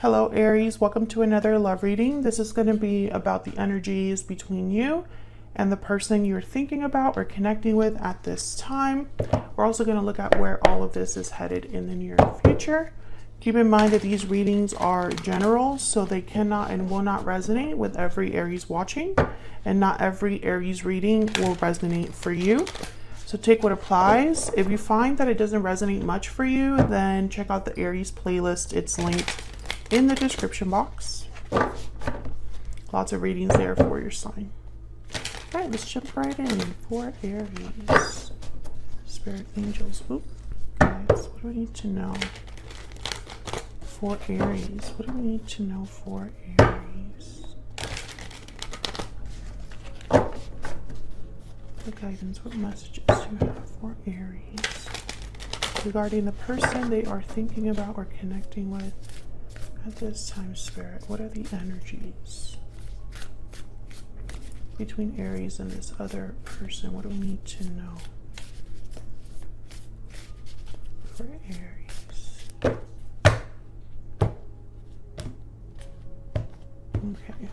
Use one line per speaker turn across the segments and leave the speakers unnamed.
Hello Aries, welcome to another love reading. This is going to be about the energies between you and the person you're thinking about or connecting with at this time. We're also going to look at where all of this is headed in the near future. Keep in mind that these readings are general, so they cannot and will not resonate with every Aries watching, and not every Aries reading will resonate for you. So take what applies. If you find that it doesn't resonate much for you, then check out the Aries playlist. It's linked in the description box. Lots of readings there for your sign. All right, let's jump right in for Aries. Spirit angels. Oop, guys, what do we need to know for Aries? What do we need to know for Aries? The guidance, what messages do you have for Aries regarding the person they are thinking about or connecting with at this time, Spirit? What are the energies between Aries and this other person? What do we need to know for Aries? Okay.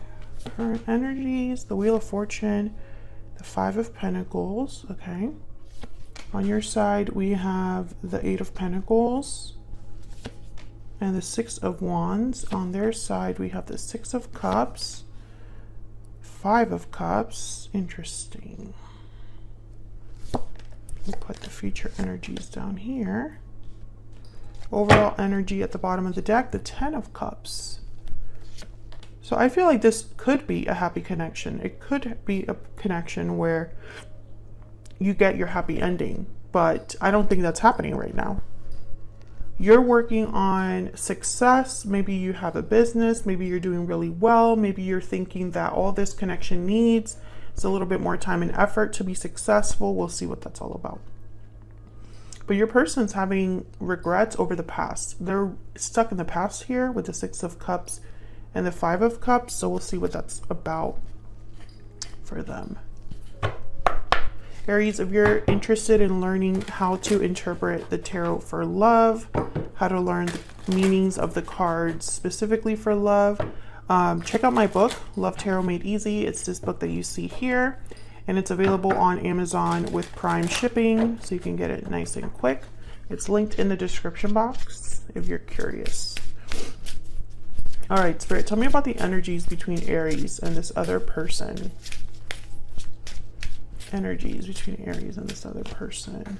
Current energies, the Wheel of Fortune, the Five of Pentacles. Okay. On your side, we have the Eight of Pentacles and the Six of Wands. On their side, we have the Six of Cups, Five of Cups. Interesting. We'll put the future energies down here. Overall energy at the bottom of the deck, the Ten of Cups. So I feel like this could be a happy connection. It could be a connection where you get your happy ending, but I don't think that's happening right now. You're working on success. Maybe you have a business. Maybe you're doing really well. Maybe you're thinking that all this connection needs is a little bit more time and effort to be successful. We'll see what that's all about. But your person's having regrets over the past. They're stuck in the past here with the Six of Cups and the Five of Cups. So we'll see what that's about for them. Aries, if you're interested in learning how to interpret the tarot for love, how to learn the meanings of the cards specifically for love, check out my book, Love Tarot Made Easy. It's this book that you see here, and it's available on Amazon with Prime shipping, so you can get it nice and quick. It's linked in the description box if you're curious. All right, Spirit, tell me about the energies between Aries and this other person. Energies between Aries and this other person.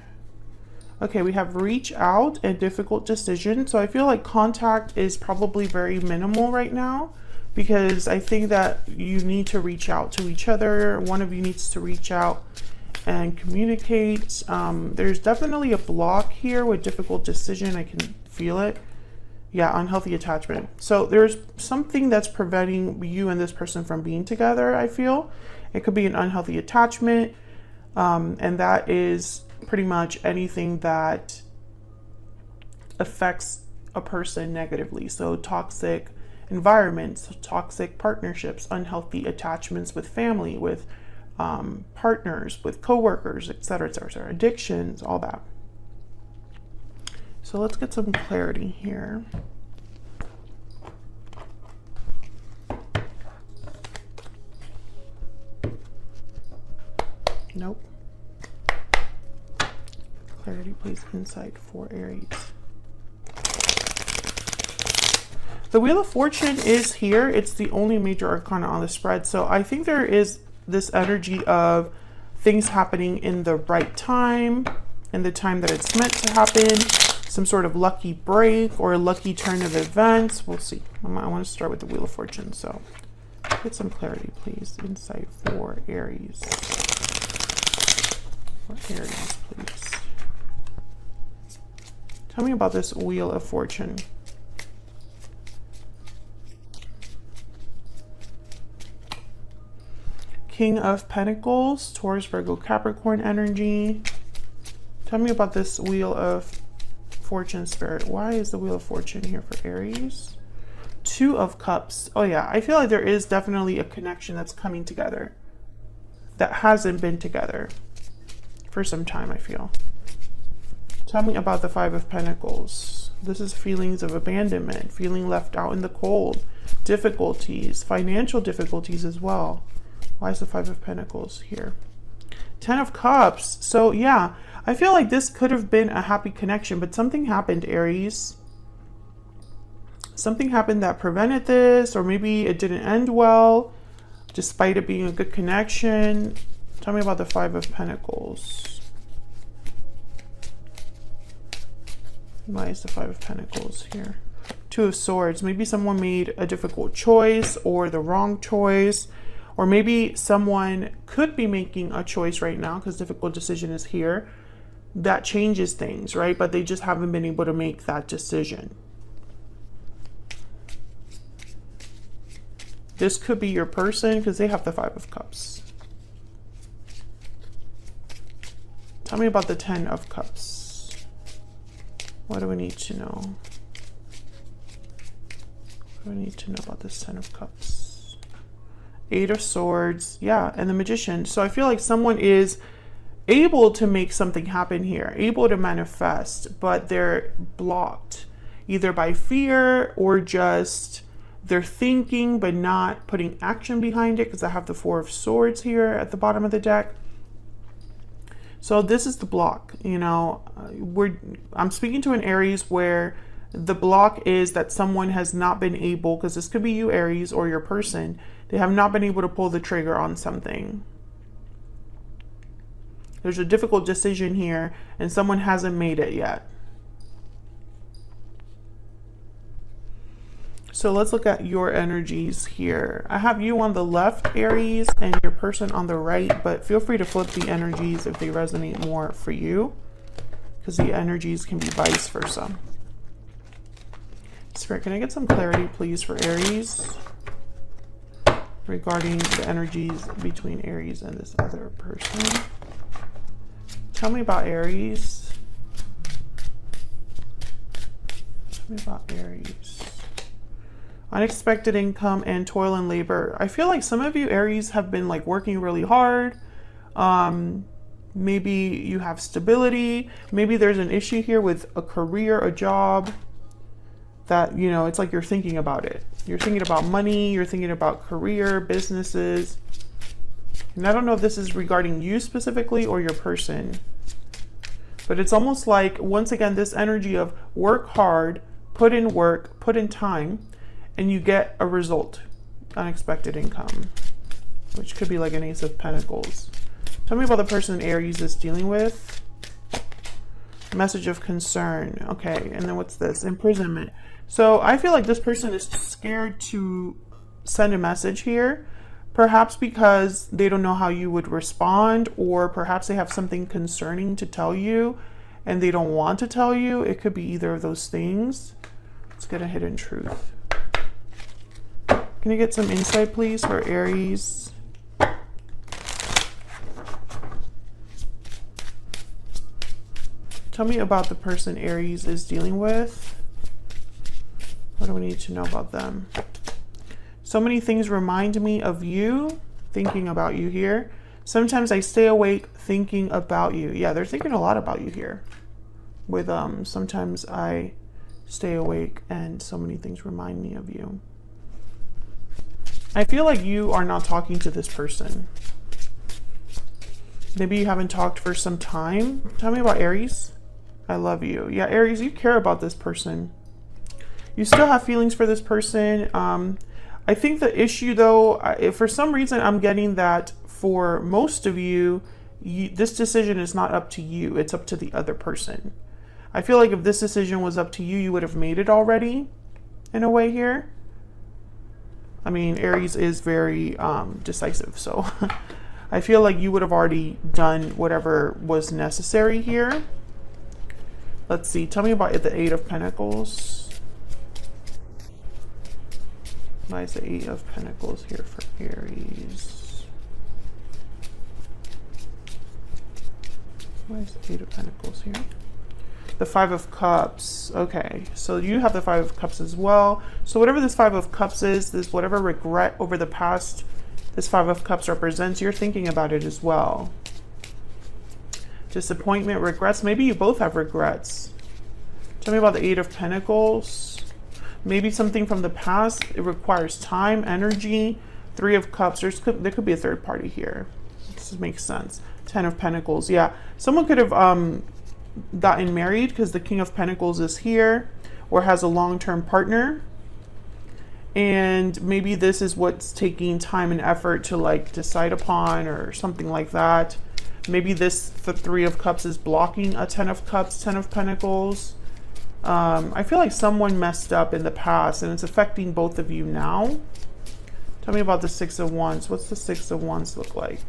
Okay, we have reach out and difficult decision. So I feel like contact is probably very minimal right now, because I think that you need to reach out to each other. One of you needs to reach out and communicate. There's definitely a block here with difficult decision. I can feel it. Yeah, unhealthy attachment. So there's something that's preventing you and this person from being together, I feel. It could be an unhealthy attachment, and that is pretty much anything that affects a person negatively. So toxic environments, toxic partnerships, unhealthy attachments with family, with partners, with coworkers, etc., etc., addictions, all that. So let's get some clarity here. Nope. Clarity, please. Insight for Aries. The Wheel of Fortune is here. It's the only major arcana on the spread. So I think there is this energy of things happening in the right time, in the time that it's meant to happen. Some sort of lucky break or a lucky turn of events. We'll see. I want to start with the Wheel of Fortune. So get some clarity, please. Insight for Aries. Aries, please. Tell me about this Wheel of Fortune. King of Pentacles, Taurus, Virgo, Capricorn energy. Tell me about this Wheel of Fortune, Spirit. Why is the Wheel of Fortune here for Aries? Two of Cups. Oh yeah, I feel like there is definitely a connection that's coming together that hasn't been together for some time, I feel. Tell me about the Five of Pentacles. This is feelings of abandonment, feeling left out in the cold, difficulties, financial difficulties as well. Why is the Five of Pentacles here? Ten of Cups. So yeah, I feel like this could have been a happy connection, but something happened, Aries. Something happened that prevented this, or maybe it didn't end well, despite it being a good connection. Tell me about the Five of Pentacles. Why is the Five of Pentacles here? Two of Swords. Maybe someone made a difficult choice or the wrong choice. Or maybe someone could be making a choice right now, because difficult decision is here, that changes things, right? But they just haven't been able to make that decision. This could be your person because they have the Five of Cups. Tell me about the Ten of Cups. What do we need to know? What do we need to know about this Ten of Cups? Eight of Swords. Yeah, and the Magician. So I feel like someone is able to make something happen here, able to manifest, but they're blocked either by fear or just they're thinking but not putting action behind it, because I have the Four of Swords here at the bottom of the deck. So this is the block, you know. I'm speaking to an Aries where the block is that someone has not been able, because this could be you, Aries, or your person, they have not been able to pull the trigger on something. There's a difficult decision here and someone hasn't made it yet. So let's look at your energies here. I have you on the left, Aries, and your person on the right, but feel free to flip the energies if they resonate more for you, because the energies can be vice versa. Spirit, can I get some clarity, please, for Aries regarding the energies between Aries and this other person? Tell me about Aries. Tell me about Aries. Unexpected income and toil and labor. I feel like some of you Aries have been like working really hard. Maybe you have stability. Maybe there's an issue here with a career, a job that, you know, it's like you're thinking about it. You're thinking about money, you're thinking about career, businesses. And I don't know if this is regarding you specifically or your person, but it's almost like, once again, this energy of work hard, put in work, put in time, and you get a result, unexpected income, which could be like an Ace of Pentacles. Tell me about the person Aries is dealing with. Message of concern. Okay, and then what's this? Imprisonment. So I feel like this person is scared to send a message here, perhaps because they don't know how you would respond, or perhaps they have something concerning to tell you and they don't want to tell you. It could be either of those things. Let's get a hidden truth. Can you get some insight, please, for Aries? Tell me about the person Aries is dealing with. What do we need to know about them? So many things remind me of you, thinking about you here. Sometimes I stay awake thinking about you. Yeah, they're thinking a lot about you here. With sometimes I stay awake and so many things remind me of you. I feel like you are not talking to this person. Maybe you haven't talked for some time. Tell me about Aries. I love you. Yeah, Aries, you care about this person. You still have feelings for this person. I think the issue, though, if for some reason I'm getting that for most of you, this decision is not up to you. It's up to the other person. I feel like if this decision was up to you, you would have made it already, in a way here. I mean, Aries is very decisive, so I feel like you would have already done whatever was necessary here. Let's see. Tell me about the Eight of Pentacles. Why is the Eight of Pentacles here for Aries? Why is the Eight of Pentacles here? The Five of Cups. Okay, so you have the Five of Cups as well. So whatever this Five of Cups is, this whatever regret over the past this Five of Cups represents, you're thinking about it as well. Disappointment, regrets. Maybe you both have regrets. Tell me about the Eight of Pentacles. Maybe something from the past. It requires time, energy. Three of Cups. There could be a third party here. This makes sense. Ten of Pentacles. Yeah. Someone could have gotten married because the King of Pentacles is here, or has a long-term partner. And maybe this is what's taking time and effort to like decide upon, or something like that. Maybe the Three of Cups is blocking a Ten of Cups, Ten of Pentacles. I feel like someone messed up in the past and it's affecting both of you now. Tell me about the Six of Wands. What's the Six of Wands look like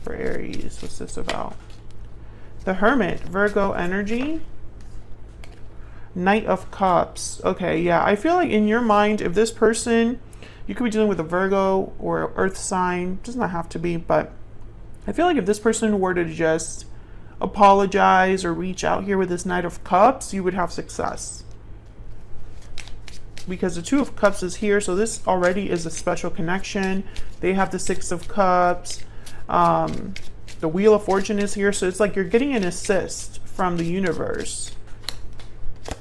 for Aries? What's this about? The Hermit, Virgo energy. Knight of Cups. Okay, yeah. I feel like in your mind, if this person, you could be dealing with a Virgo or Earth sign. Does not have to be, but I feel like if this person were to just apologize or reach out here with this Knight of Cups, you would have success. Because the Two of Cups is here, so this already is a special connection. They have the Six of Cups. The Wheel of Fortune is here, so it's like you're getting an assist from the universe.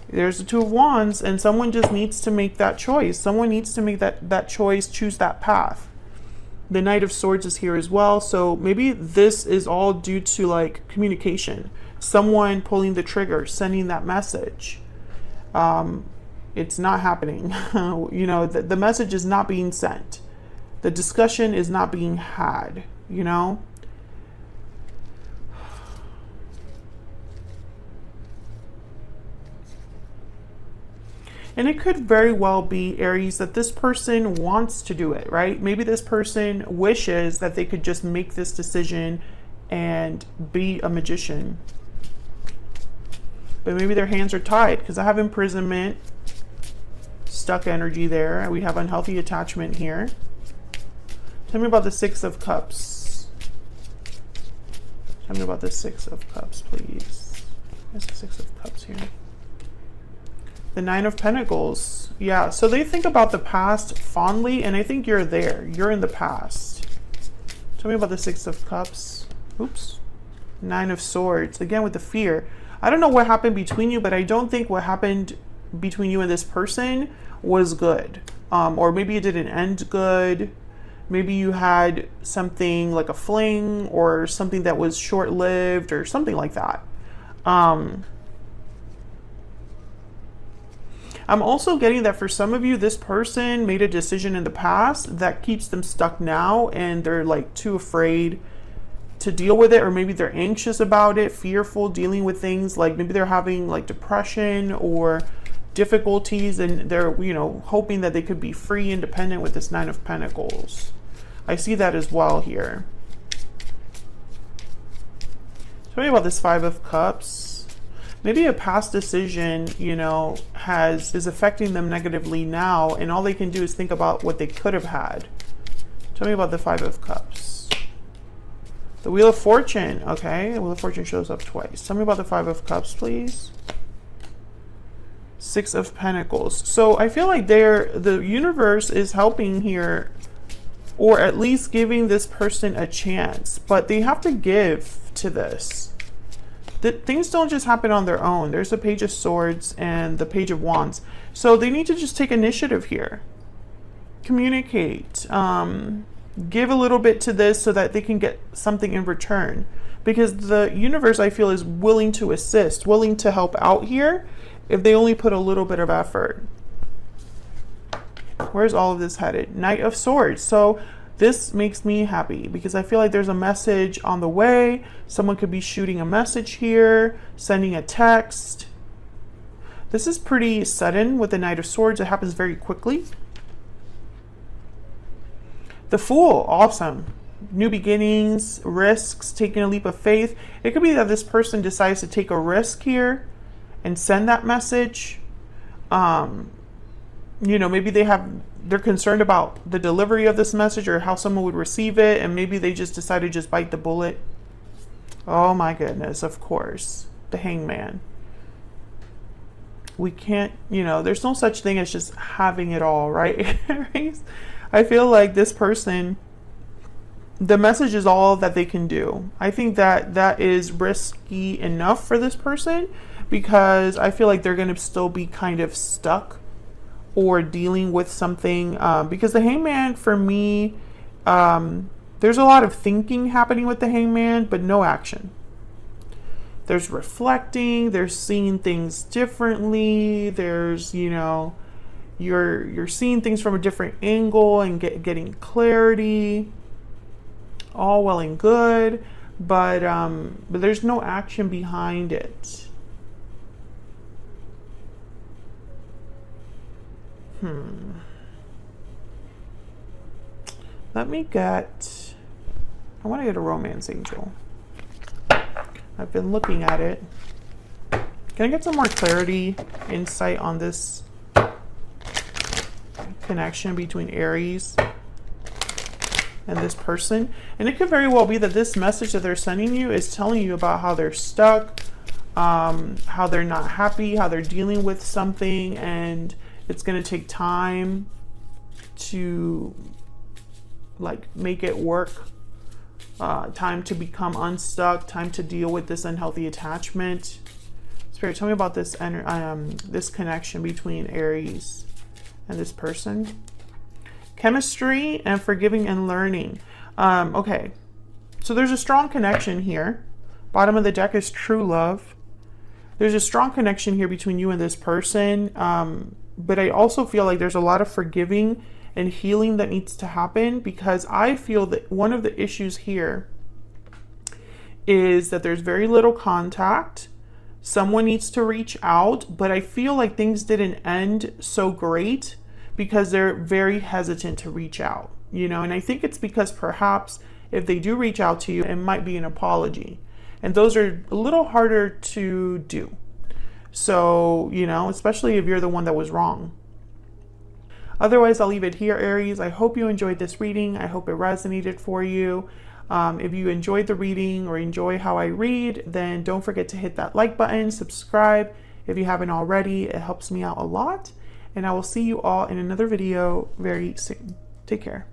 There's the Two of Wands, and someone just needs to make that choice. Someone needs to make that choice, choose that path. The Knight of Swords is here as well, so maybe this is all due to like communication. Someone pulling the trigger, sending that message. It's not happening. You know, the message is not being sent. The discussion is not being had, you know? And it could very well be, Aries, that this person wants to do it, right? Maybe this person wishes that they could just make this decision and be a magician. But maybe their hands are tied, because I have imprisonment, stuck energy there. We have unhealthy attachment here. Tell me about the Six of Cups. Tell me about the Six of Cups, please. Where's the Six of Cups here? The Nine of Pentacles. Yeah, so they think about the past fondly, and I think you're there. You're in the past. Tell me about the Six of Cups. Oops. Nine of Swords. Again, with the fear. I don't know what happened between you, but I don't think what happened between you and this person was good. Or maybe it didn't end good. Maybe you had something like a fling, or something that was short-lived, or something like that. I'm also getting that for some of you, this person made a decision in the past that keeps them stuck now, and they're like too afraid to deal with it, or maybe they're anxious about it, fearful, dealing with things like maybe they're having like depression or difficulties, and they're, you know, hoping that they could be free, independent with this Nine of Pentacles. I see that as well here. Tell me about this Five of Cups. Maybe a past decision, you know, is affecting them negatively now, and all they can do is think about what they could have had. Tell me about the Five of Cups. The Wheel of Fortune. Okay, the Wheel of Fortune shows up twice. Tell me about the Five of Cups, please. Six of Pentacles. So I feel like the universe is helping here, or at least giving this person a chance, but they have to give to this. Things don't just happen on their own. There's the Page of Swords and the Page of Wands. So they need to just take initiative here. Communicate. Give a little bit to this so that they can get something in return. Because the universe, I feel, is willing to assist, willing to help out here if they only put a little bit of effort. Where's all of this headed? Knight of Swords. So this makes me happy because I feel like there's a message on the way. Someone could be shooting a message here, sending a text. This is pretty sudden with the Knight of Swords. It happens very quickly. The Fool, awesome. New beginnings, risks, taking a leap of faith. It could be that this person decides to take a risk here and send that message. You know, maybe they're concerned about the delivery of this message or how someone would receive it, and maybe they just decide to just bite the bullet. Oh my goodness, of course. The Hangman. We can't, you know, there's no such thing as just having it all, right? I feel like this person the message is all that they can do. I think that that is risky enough for this person, because I feel like they're going to still be kind of stuck or dealing with something, because the Hangman for me, there's a lot of thinking happening with the Hangman, but no action. There's reflecting, there's seeing things differently, there's, you know, you're seeing things from a different angle and getting clarity. All well and good, but there's no action behind it. Let me get, I want to get a romance angel. I've been looking at it. Can I get some more clarity, insight on this connection between Aries and this person? And it could very well be that this message that they're sending you is telling you about how they're stuck, how they're not happy, how they're dealing with something, and it's going to take time to like make it work, time to become unstuck, time to deal with this unhealthy attachment. Spirit, tell me about this this connection between Aries and this person. Chemistry and forgiving and learning. Okay, so there's a strong connection here. Bottom of the deck is true love. There's a strong connection here between you and this person, but I also feel like there's a lot of forgiving and healing that needs to happen, because I feel that one of the issues here is that there's very little contact. Someone needs to reach out, but I feel like things didn't end so great because they're very hesitant to reach out, you know, and I think it's because perhaps if they do reach out to you, it might be an apology. And those are a little harder to do. So, you know, especially if you're the one that was wrong. Otherwise, I'll leave it here, Aries. I hope you enjoyed this reading. I hope it resonated for you. If you enjoyed the reading or enjoy how I read, then don't forget to hit that like button, subscribe if you haven't already. It helps me out a lot. And I will see you all in another video very soon. Take care.